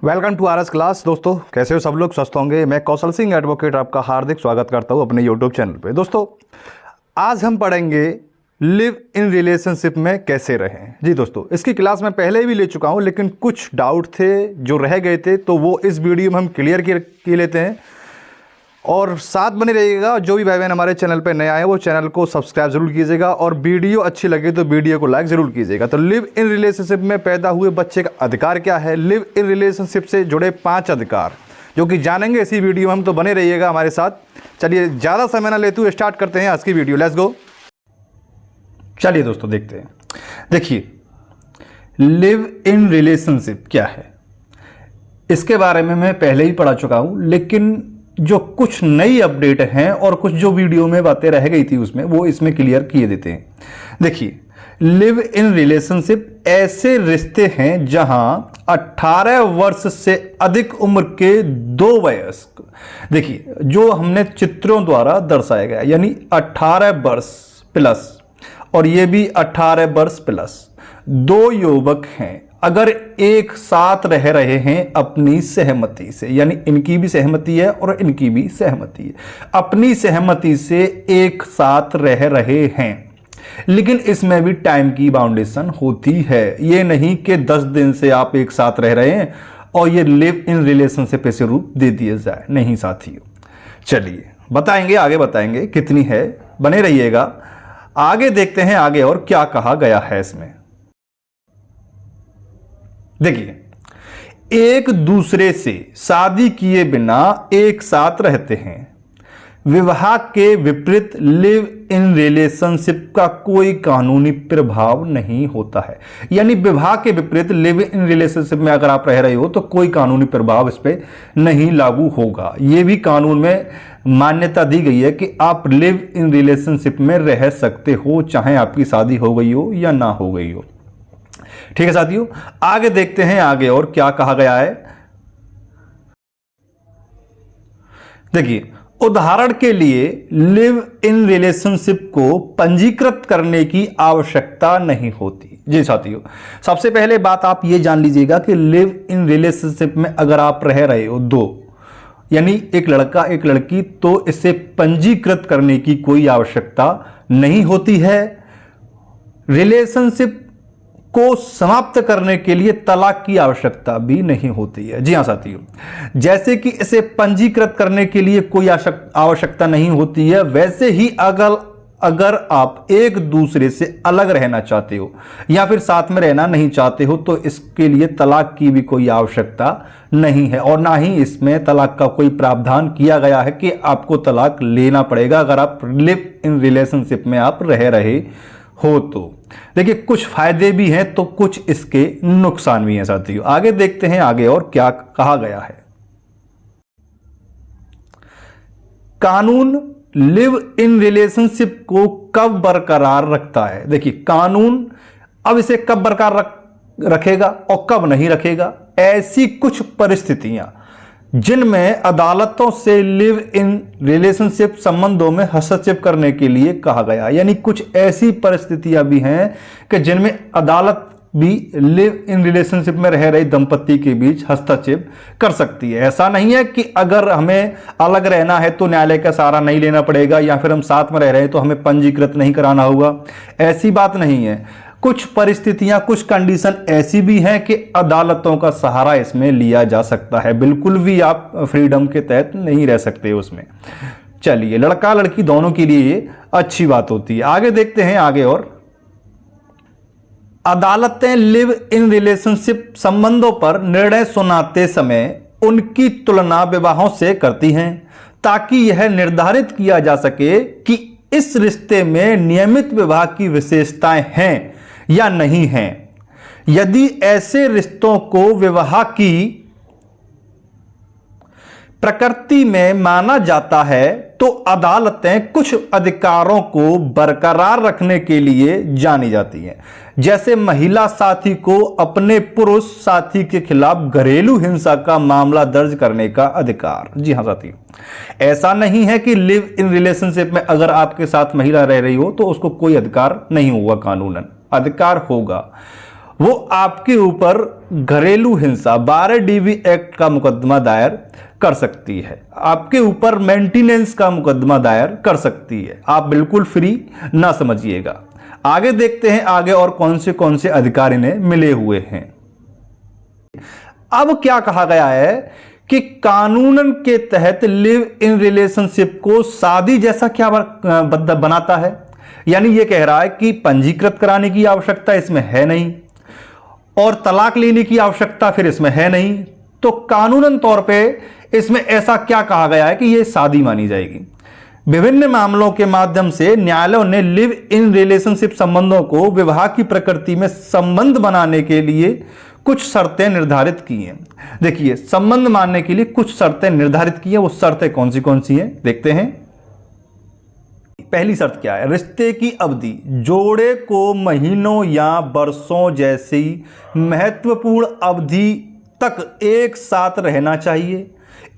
Welcome to RS class. दोस्तों कैसे हो सब लोग? स्वस्थ होंगे। मैं कौशल सिंह एडवोकेट आपका हार्दिक स्वागत करता हूं अपने यूट्यूब चैनल पे। दोस्तों आज हम पढ़ेंगे लिव इन रिलेशनशिप में कैसे रहें। जी दोस्तों, इसकी क्लास मैं पहले भी ले चुका हूं, लेकिन कुछ डाउट थे जो रह गए थे, तो वो इस वीडियो में हम क्लियर कर लेते हैं। और साथ बने रहिएगा। जो भी भाई बहन हमारे चैनल पे नए आए वो चैनल को सब्सक्राइब जरूर कीजिएगा, और वीडियो अच्छी लगे तो वीडियो को लाइक जरूर कीजिएगा। तो लिव इन रिलेशनशिप में पैदा हुए बच्चे का अधिकार क्या है, लिव इन रिलेशनशिप से जुड़े 5 अधिकार जो कि जानेंगे इसी वीडियो में हम। तो बने रहिएगा हमारे साथ। चलिए ज़्यादा समय ना लेते हुए स्टार्ट करते हैं आज की वीडियो। Let's go. चलिए दोस्तों देखते हैं। देखिए, लिव इन रिलेशनशिप क्या है इसके बारे में मैं पहले ही पढ़ा चुका हूं, लेकिन जो कुछ नई अपडेट हैं और कुछ जो वीडियो में बातें रह गई थी उसमें वो इसमें क्लियर किए देते हैं। देखिए, लिव इन रिलेशनशिप ऐसे रिश्ते हैं जहां 18 वर्ष से अधिक उम्र के 2 वयस्क, देखिए जो हमने चित्रों द्वारा दर्शाया गया, यानी 18 वर्ष प्लस और ये भी 18 वर्ष प्लस 2 युवक हैं, अगर एक साथ रह रहे हैं अपनी सहमति से, यानी इनकी भी सहमति है और इनकी भी सहमति है, अपनी सहमति से एक साथ रह रहे हैं, लेकिन इसमें भी टाइम की बाउंडेशन होती है। ये नहीं कि 10 दिन से आप एक साथ रह रहे हैं और ये लिव इन रिलेशनशिप ऐसे रूप दे दिया जाए, नहीं साथियों। चलिए बताएंगे, आगे बताएंगे कितनी है, बने रहिएगा। आगे देखते हैं आगे और क्या कहा गया है इसमें। देखिए, एक दूसरे से शादी किए बिना एक साथ रहते हैं। विवाह के विपरीत लिव इन रिलेशनशिप का कोई कानूनी प्रभाव नहीं होता है, यानी विवाह के विपरीत लिव इन रिलेशनशिप में अगर आप रह रहे हो तो कोई कानूनी प्रभाव इस पर नहीं लागू होगा। यह भी कानून में मान्यता दी गई है कि आप लिव इन रिलेशनशिप में रह सकते हो, चाहे आपकी शादी हो गई हो या ना हो गई हो। ठीक है साथियों, आगे देखते हैं आगे और क्या कहा गया है। देखिए, उदाहरण के लिए लिव इन रिलेशनशिप को पंजीकृत करने की आवश्यकता नहीं होती। जी साथियों, सबसे पहले बात आप ये जान लीजिएगा कि लिव इन रिलेशनशिप में अगर आप रह रहे हो 2, यानी एक लड़का एक लड़की, तो इसे पंजीकृत करने की कोई आवश्यकता नहीं होती है। रिलेशनशिप को समाप्त करने के लिए तलाक की आवश्यकता भी नहीं होती है। जी हां साथियों, जैसे कि इसे पंजीकृत करने के लिए कोई आवश्यकता नहीं होती है, वैसे ही अगर आप एक दूसरे से अलग रहना चाहते हो या फिर साथ में रहना नहीं चाहते हो तो इसके लिए तलाक की भी कोई आवश्यकता नहीं है, और ना ही इसमें तलाक का कोई प्रावधान किया गया है कि आपको तलाक लेना पड़ेगा अगर आप लिव इन रिलेशनशिप में आप रह रहे हो तो। देखिए, कुछ फायदे भी हैं तो कुछ इसके नुकसान भी हैं साथियों। आगे देखते हैं आगे और क्या कहा गया है। कानून लिव इन रिलेशनशिप को कब बरकरार रखता है। देखिए, कानून अब इसे कब बरकरार रखेगा और कब नहीं रखेगा। ऐसी कुछ परिस्थितियां जिनमें अदालतों से लिव इन रिलेशनशिप संबंधों में हस्तक्षेप करने के लिए कहा गया, यानी कुछ ऐसी परिस्थितियां भी हैं कि जिनमें अदालत भी लिव इन रिलेशनशिप में रह रहे दंपति के बीच हस्तक्षेप कर सकती है। ऐसा नहीं है कि अगर हमें अलग रहना है तो न्यायालय का सहारा नहीं लेना पड़ेगा, या फिर हम साथ में रह रहे हैं तो हमें पंजीकृत नहीं कराना होगा, ऐसी बात नहीं है। कुछ परिस्थितियां, कुछ कंडीशन ऐसी भी हैं कि अदालतों का सहारा इसमें लिया जा सकता है। बिल्कुल भी आप फ्रीडम के तहत नहीं रह सकते उसमें। चलिए, लड़का लड़की दोनों के लिए अच्छी बात होती है। आगे देखते हैं आगे और। अदालतें लिव इन रिलेशनशिप संबंधों पर निर्णय सुनाते समय उनकी तुलना विवाहों से करती हैं, ताकि यह निर्धारित किया जा सके कि इस रिश्ते में नियमित विवाह की विशेषताएं हैं या नहीं हैं। यदि ऐसे रिश्तों को विवाह की प्रकृति में माना जाता है तो अदालतें कुछ अधिकारों को बरकरार रखने के लिए जानी जाती हैं, जैसे महिला साथी को अपने पुरुष साथी के खिलाफ घरेलू हिंसा का मामला दर्ज करने का अधिकार। जी हां साथियों, ऐसा नहीं है कि लिव इन रिलेशनशिप में अगर आपके साथ महिला रह रही हो तो उसको कोई अधिकार नहीं होगा, कानूनन अधिकार होगा। वो आपके ऊपर घरेलू हिंसा 12 DV एक्ट का मुकदमा दायर कर सकती है, आपके ऊपर मेंटेनेंस का मुकदमा दायर कर सकती है। आप बिल्कुल फ्री ना समझिएगा। आगे देखते हैं आगे और कौन से अधिकार इन्हें मिले हुए हैं। अब क्या कहा गया है कि कानूनन के तहत लिव इन रिलेशनशिप को शादी जैसा क्या बनाता है, यानी यह कह रहा है कि पंजीकृत कराने की आवश्यकता इसमें है नहीं और तलाक लेने की आवश्यकता फिर इसमें है नहीं, तो कानूनन तौर पे इसमें ऐसा क्या कहा गया है कि यह शादी मानी जाएगी। विभिन्न मामलों के माध्यम से न्यायालयों ने लिव इन रिलेशनशिप संबंधों को विवाह की प्रकृति में संबंध बनाने के लिए कुछ शर्तें निर्धारित की हैं। देखिए, संबंध मानने के लिए कुछ शर्तें निर्धारित की हैं। वो शर्तें कौन सी हैं देखते हैं। पहली शर्त क्या है? रिश्ते की अवधि जोड़े को महीनों या वर्षों जैसी महत्वपूर्ण अवधि तक एक साथ रहना चाहिए,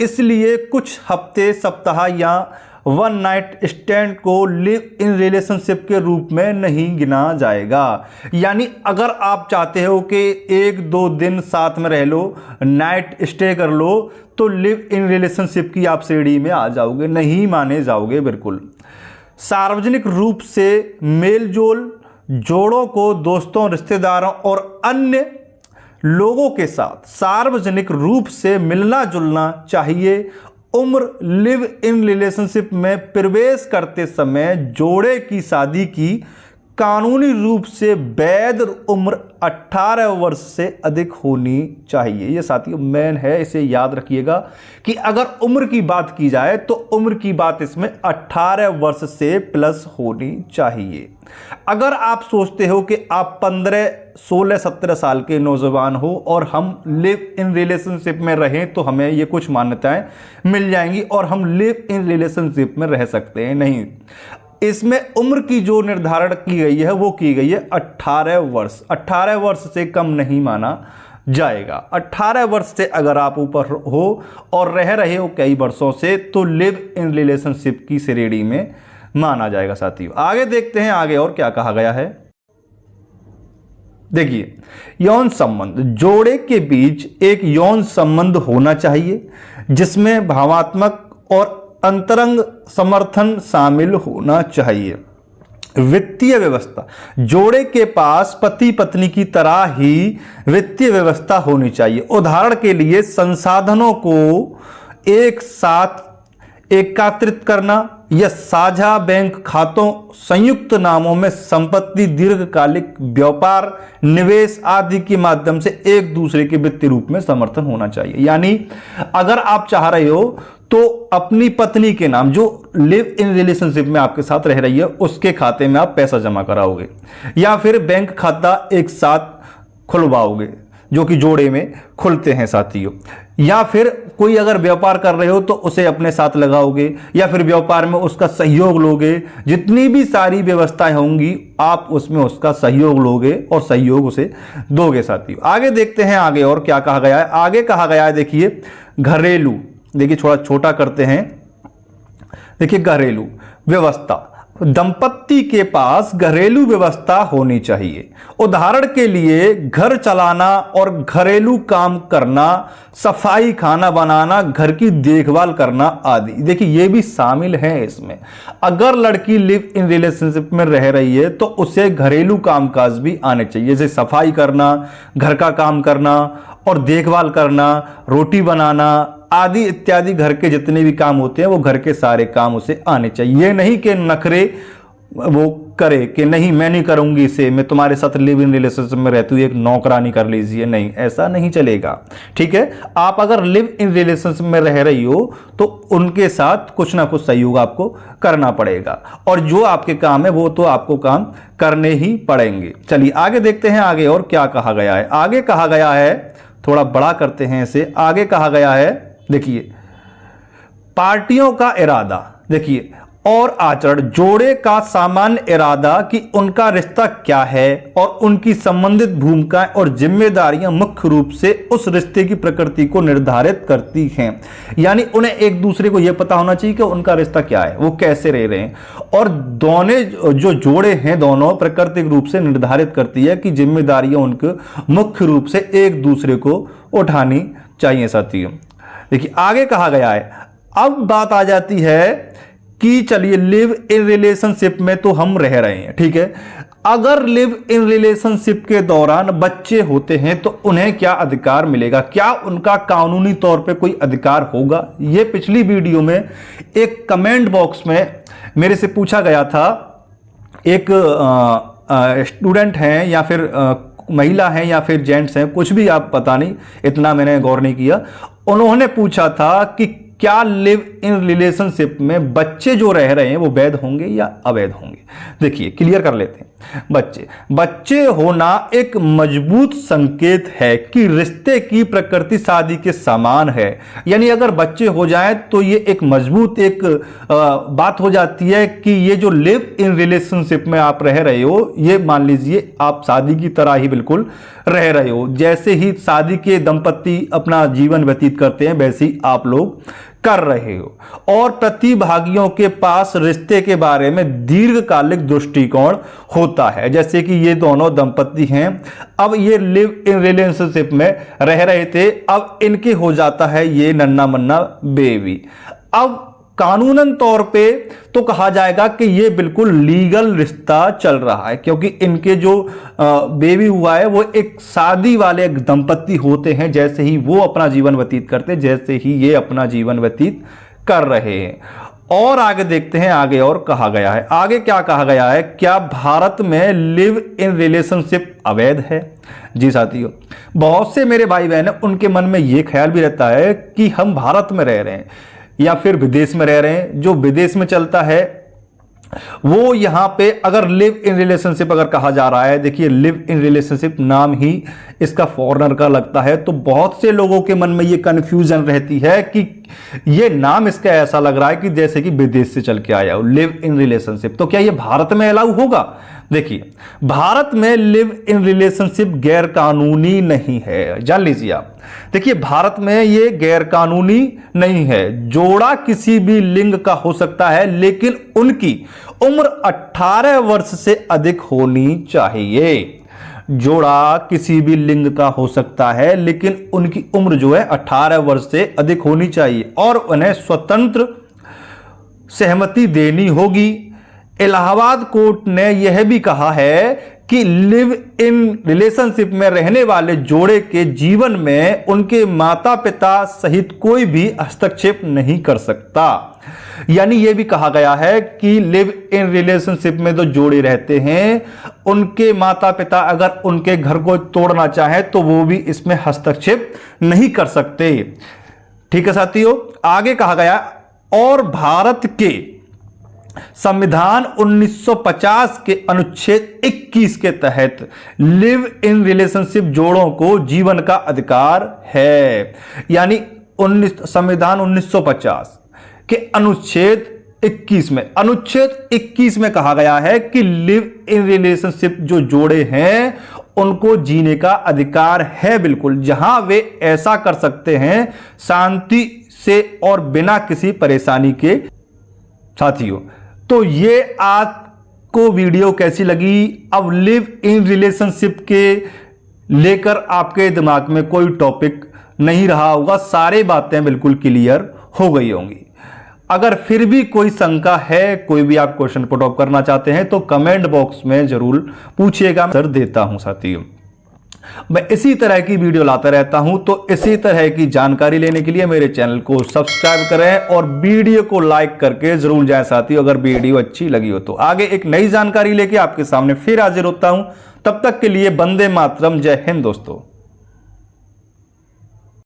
इसलिए कुछ हफ्ते, सप्ताह या वन नाइट स्टैंड को लिव इन रिलेशनशिप के रूप में नहीं गिना जाएगा। यानी अगर आप चाहते हो कि 1-2 दिन साथ में रह लो, नाइट स्टे कर लो, तो लिव इन रिलेशनशिप की आप श्रेणी में आ जाओगे, नहीं माने जाओगे बिल्कुल। सार्वजनिक रूप से मेलजोल, जोड़ों को दोस्तों, रिश्तेदारों और अन्य लोगों के साथ सार्वजनिक रूप से मिलना जुलना चाहिए। उम्र लिव इन रिलेशनशिप में प्रवेश करते समय जोड़े की शादी की कानूनी रूप से वैध उम्र 18 वर्ष से अधिक होनी चाहिए। ये साथियों मेन है, इसे याद रखिएगा कि अगर उम्र की बात की जाए तो उम्र की बात इसमें 18 वर्ष से प्लस होनी चाहिए। अगर आप सोचते हो कि आप 15, 16, 17 साल के नौजवान हो और हम लिव इन रिलेशनशिप में रहें तो हमें ये कुछ मान्यताएं मिल जाएंगी और हम लिव इन रिलेशनशिप में रह सकते हैं, नहीं। इसमें उम्र की जो निर्धारण की गई है वो की गई है 18 वर्ष। 18 वर्ष से कम नहीं माना जाएगा। 18 वर्ष से अगर आप ऊपर हो और रह रहे हो कई वर्षों से तो लिव इन रिलेशनशिप की श्रेणी में माना जाएगा। साथियों आगे देखते हैं आगे और क्या कहा गया है। देखिए, यौन संबंध, जोड़े के बीच एक यौन संबंध होना चाहिए जिसमें भावनात्मक और अंतरंग समर्थन शामिल होना चाहिए। वित्तीय व्यवस्था, जोड़े के पास पति पत्नी की तरह ही वित्तीय व्यवस्था होनी चाहिए। उदाहरण के लिए संसाधनों को एक साथ एकत्रित करना या साझा बैंक खातों, संयुक्त नामों में संपत्ति, दीर्घकालिक व्यापार, निवेश आदि के माध्यम से एक दूसरे के वित्तीय रूप में समर्थन होना चाहिए। यानी अगर आप चाह रहे हो तो अपनी पत्नी के नाम, जो लिव इन रिलेशनशिप में आपके साथ रह रही है, उसके खाते में आप पैसा जमा कराओगे या फिर बैंक खाता एक साथ खुलवाओगे जो कि जोड़े में खुलते हैं साथियों। या फिर कोई अगर व्यापार कर रहे हो तो उसे अपने साथ लगाओगे या फिर व्यापार में उसका सहयोग लोगे। जितनी भी सारी व्यवस्थाएं होंगी आप उसमें उसका सहयोग लोगे और सहयोग उसे दोगे साथियों। आगे देखते हैं आगे और क्या कहा गया है। आगे कहा गया है, देखिए घरेलू, देखिए थोड़ा छोटा करते हैं। देखिए घरेलू व्यवस्था, दंपत्ति के पास घरेलू व्यवस्था होनी चाहिए। उदाहरण के लिए घर चलाना और घरेलू काम करना, सफाई, खाना बनाना, घर की देखभाल करना आदि। देखिए ये भी शामिल है इसमें। अगर लड़की लिव इन रिलेशनशिप में रह रही है तो उसे घरेलू कामकाज भी आने चाहिए, जैसे सफाई करना, घर का काम करना और देखभाल करना, रोटी बनाना आदि इत्यादि। घर के जितने भी काम होते हैं वो घर के सारे काम उसे आने चाहिए। ये नहीं कि नखरे वो करे कि नहीं मैं नहीं करूंगी इसे, मैं तुम्हारे साथ लिव इन रिलेशनशिप में रहती हूँ, एक नौकरानी कर लीजिए, नहीं, ऐसा नहीं चलेगा। ठीक है, आप अगर लिव इन रिलेशनशिप में रह रही हो तो उनके साथ कुछ ना कुछ सहयोग आपको करना पड़ेगा और जो आपके काम है वो तो आपको काम करने ही पड़ेंगे। चलिए आगे देखते हैं आगे और क्या कहा गया है। आगे कहा गया है, थोड़ा बड़ा करते हैं इसे। आगे कहा गया है, देखिए पार्टियों का इरादा। देखिए और आचरण, जोड़े का सामान्य इरादा कि उनका रिश्ता क्या है और उनकी संबंधित भूमिकाएं और जिम्मेदारियां मुख्य रूप से उस रिश्ते की प्रकृति को निर्धारित करती हैं। यानी उन्हें एक दूसरे को यह पता होना चाहिए कि उनका रिश्ता क्या है, वो कैसे रह रहे हैं। और दोनों जो जोड़े हैं दोनों प्राकृतिक रूप से निर्धारित करती है कि जिम्मेदारियां उनके मुख्य रूप से एक दूसरे को उठानी चाहिए साथियों। देखिए आगे कहा गया है, अब बात आ जाती है कि चलिए लिव इन रिलेशनशिप में तो हम रह रहे हैं, ठीक है। अगर लिव इन रिलेशनशिप के दौरान बच्चे होते हैं तो उन्हें क्या अधिकार मिलेगा, क्या उनका कानूनी तौर पे कोई अधिकार होगा। ये पिछली वीडियो में एक कमेंट बॉक्स में मेरे से पूछा गया था। एक स्टूडेंट हैं या फिर महिला हैं या फिर जेंट्स हैं, कुछ भी आप पता नहीं, इतना मैंने गौर नहीं किया। उन्होंने पूछा था कि क्या लिव इन रिलेशनशिप में बच्चे जो रह रहे हैं वो वैध होंगे या अवैध होंगे। देखिए क्लियर कर लेते हैं। बच्चे होना एक मजबूत संकेत है कि रिश्ते की प्रकृति शादी के समान है। यानी अगर बच्चे हो जाएं तो ये एक मजबूत एक बात हो जाती है कि ये जो लिव इन रिलेशनशिप में आप रह रहे हो, ये मान लीजिए आप शादी की तरह ही बिल्कुल रह रहे हो। जैसे ही शादी के दंपति अपना जीवन व्यतीत करते हैं वैसे ही आप लोग कर रहे हो। और प्रतिभागियों के पास रिश्ते के बारे में दीर्घकालिक दृष्टिकोण होता है। जैसे कि ये दोनों दंपति हैं, अब ये लिव इन रिलेशनशिप में रह रहे थे, अब इनके हो जाता है ये नन्ना मन्ना बेबी। अब कानूनन तौर पे तो कहा जाएगा कि ये बिल्कुल लीगल रिश्ता चल रहा है, क्योंकि इनके जो बेबी हुआ है वो एक शादी वाले दंपति होते हैं। जैसे ही वो अपना जीवन व्यतीत करते, जैसे ही ये अपना जीवन व्यतीत कर रहे हैं। और आगे देखते हैं, आगे और कहा गया है। आगे क्या कहा गया है, क्या भारत में लिव इन रिलेशनशिप अवैध है। जी साथियों, बहुत से मेरे भाई बहन हैं, उनके मन में ये ख्याल भी रहता है कि हम भारत में रह रहे हैं या फिर विदेश में रह रहे हैं। जो विदेश में चलता है वो यहां पे अगर लिव इन रिलेशनशिप अगर कहा जा रहा है, देखिए लिव इन रिलेशनशिप नाम ही इसका फॉरेनर का लगता है, तो बहुत से लोगों के मन में ये कंफ्यूजन रहती है कि ये नाम इसका ऐसा लग रहा है कि जैसे कि विदेश से चल के आया हो, लिव इन रिलेशनशिप। तो क्या ये भारत में अलाउ होगा। देखिए भारत में लिव इन रिलेशनशिप गैर कानूनी नहीं है, जान लीजिए आप। देखिए भारत में ये गैर कानूनी नहीं है। जोड़ा किसी भी लिंग का हो सकता है, लेकिन उनकी उम्र 18 वर्ष से अधिक होनी चाहिए। जोड़ा किसी भी लिंग का हो सकता है, लेकिन उनकी उम्र जो है 18 वर्ष से अधिक होनी चाहिए और उन्हें स्वतंत्र सहमति देनी होगी। इलाहाबाद कोर्ट ने यह भी कहा है कि लिव इन रिलेशनशिप में रहने वाले जोड़े के जीवन में उनके माता पिता सहित कोई भी हस्तक्षेप नहीं कर सकता। यानी यह भी कहा गया है कि लिव इन रिलेशनशिप में जो जोड़े रहते हैं, उनके माता पिता अगर उनके घर को तोड़ना चाहे तो वो भी इसमें हस्तक्षेप नहीं कर सकते। ठीक है साथियों, आगे कहा गया और भारत के संविधान 1950 के अनुच्छेद 21 के तहत लिव इन रिलेशनशिप जोड़ों को जीवन का अधिकार है। यानी संविधान 1950 के अनुच्छेद 21 में कहा गया है कि लिव इन रिलेशनशिप जो जोड़े हैं उनको जीने का अधिकार है, बिल्कुल, जहां वे ऐसा कर सकते हैं शांति से और बिना किसी परेशानी के। साथियों, तो ये आपको वीडियो कैसी लगी। अब लिव इन रिलेशनशिप के लेकर आपके दिमाग में कोई टॉपिक नहीं रहा होगा, सारी बातें बिल्कुल क्लियर हो गई होंगी। अगर फिर भी कोई शंका है, कोई भी आप क्वेश्चन पुट अप करना चाहते हैं तो कमेंट बॉक्स में जरूर पूछिएगा, मैं सर देता हूं। साथियों, मैं इसी तरह की वीडियो लाता रहता हूं, तो इसी तरह की जानकारी लेने के लिए मेरे चैनल को सब्सक्राइब करें और वीडियो को लाइक करके जरूर जाएं साथियों, अगर वीडियो अच्छी लगी हो तो। आगे एक नई जानकारी लेके आपके सामने फिर हाजिर होता हूं, तब तक के लिए वंदे मातरम, जय हिंद दोस्तों।